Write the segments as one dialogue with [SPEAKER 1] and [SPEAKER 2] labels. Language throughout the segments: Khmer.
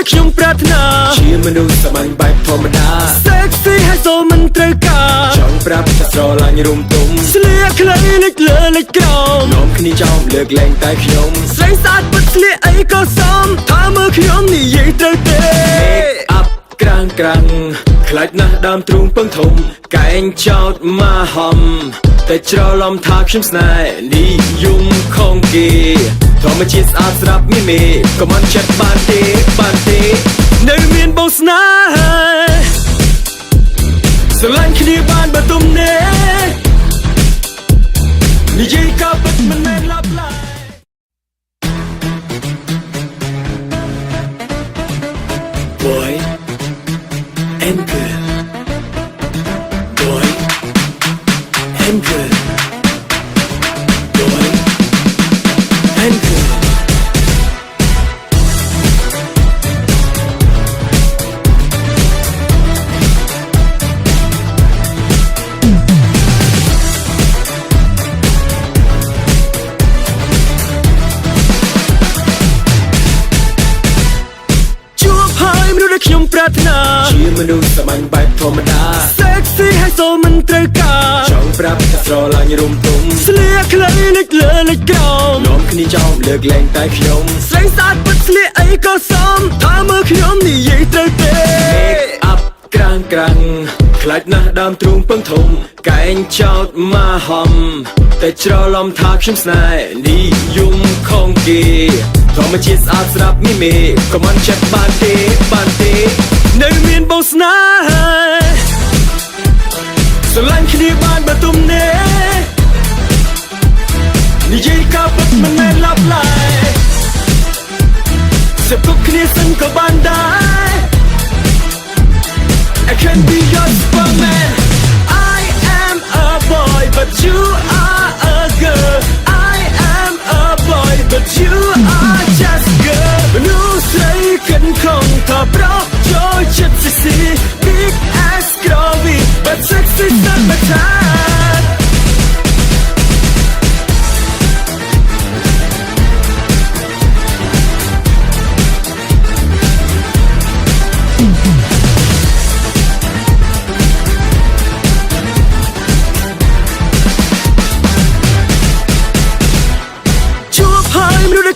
[SPEAKER 1] ដែលខ្ញុំប្រាថ្នាជាមនុស្សសាមញ្ញបែបធម្មតា Sexy ហើយសូមមិនត្រូវការចង់ប្រាប់ថាស្រឡាញ់រុំទុំស្លៀកខ្លីលេចលើលេចក្រោមនាំគ្នាចោមលើកលែងតែខ្ញុំស្រីស្អាតពិតស្លៀកអីក៏សមថាមើលខ្ញុំនិយាយត្រូវទេអាប់ក្រាំងខ្លាចណាស់ដើមទ្រូងពឹងធំកែងចោតមកហំតែច្រឡំថាខ្ញុំស្នេហ៍និយមខងគេធម្មជាតិស្អាតស្រាប់មានមេក៏មិនចិត្តបានទេនៅមានបោស្នេហាស្រឡាញ់គ្នាបានបើទុំនេនិយាយក៏ពិតមិនមែនឡាប់ឡាយ Boy and girl Boy and girl Boy and girlខ្ញុំប្រាថ្នាជាមនុស្សសាមញ្ញបែបធម្មតា Sexy ហើយសូមមិនត្រូវការចង់ប្រាប់ថាស្រឡាញ់រុំទុំស្លៀកខ្លីលេចលើលេចក្រោមនាំគ្នាចោមលើកលែងតែខ្ញុំស្រីស្អាតពិតស្លៀកអីក៏សមថាមើលខ្ញុំនិយាយត្រូវទេអាប់ក្រាំងខ្លាចណាស់ដើមទ្រូងពឹងធំកែងចោតមកហំតែច្រឡំថាខ្ញុំស្នេហ៍និយមខងគេធម្មជាតិស្អាតស្រាប់មានមេក៏មិនចិត្តបានទេនៅមានបោស្នេហាស្រឡាញ់គ្នាបានបើទុំនេនិយាយក៏ពិតមិនមែនឡាប់ឡាយសិបគប់គ្នាសិនក៏បានដែរ I can be your superman I am a boy but you are a girl I am a boy but you are just girl មនុស្សស្រីកិនខំក៏ប្រោចូលចិត្ត sexy big ass groovy but sexy តែមិនថា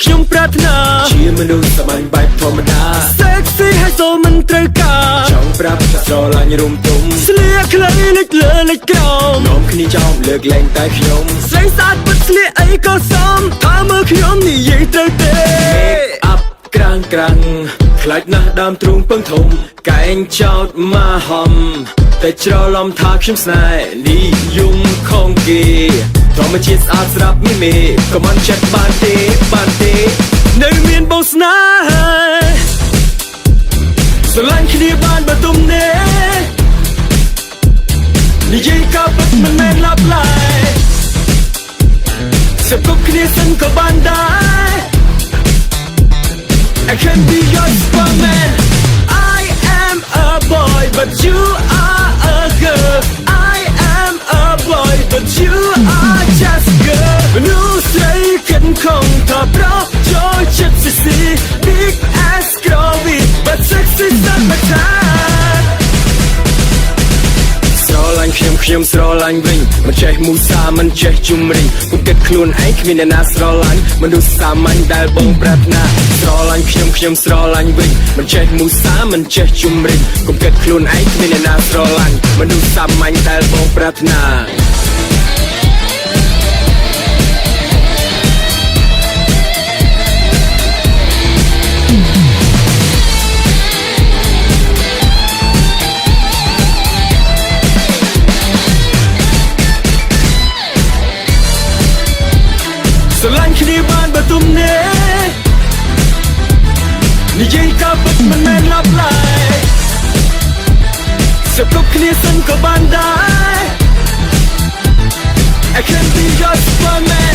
[SPEAKER 1] ខ្ញុំប្រាថ្នាជាមនុស្សសាមញ្ញបែបធម្មតា Sexy ហើយសូមមិនត្រូវការចង់ប្រាប់ថាស្រឡាញ់រុំទុំស្លៀកខ្លីលេចលើលេចក្រោមនាំគ្នាចោមលើកលែងតែខ្ញុំស្រីស្អាតពិតស្លៀកអីក៏សមថាមើលខ្ញុំនិយាយត្រូវទេអាប់ក្រាំងខ្លាចណាស់ដើមទ្រូងពឹងធំកែងចោតមកហំតែច្រឡំថាខ្ញុំស្នេហ៍និយមខងគេធម្មជាតិស្អាតស្រាប់មានមេក៏មិនចិត្តបានទេនៅមានបោស្នេហាស្រឡាញ់គ្នាបានបើទុំនេនិយាយក៏ពិតមិនមែនឡាប់ឡាយសិបគប់គ្នាសិនក៏បានដែរ I can be your superman I am a boy but you are a girl I am a boy but you are just girl មនុស្សស្រីកិនខំក៏ប្រោចូលចិត្ត sexy big ass groovy but sexy តែមិនថាស្រឡាញ់ខ្ញុំស្រឡាញ់វិញមិនចេះមូសាមិនចេះជុំរិញគុំគិតខ្លួនឯងគ្មានអ្នកណាស្រឡាញ់មនុស្សសាមញ្ញដែលបងប្រាថ្នាស្រឡាញ់ខ្ញុំស្រឡាញ់វិញមិនចេះមូសាមិនចេះជុំរិញគុំគិតខ្លួនឯងគ្មានអ្នកណាស្រឡាញ់មនុស្សសាមញ្ញដែលបងប្រាថ្នាស្រឡាញ់គ្នាបានបើទុំនេនិយាយក៏ពិតមិនមែនឡាប់ឡាយសិបគប់គ្នាសិនក៏បានដែរ I can be your superman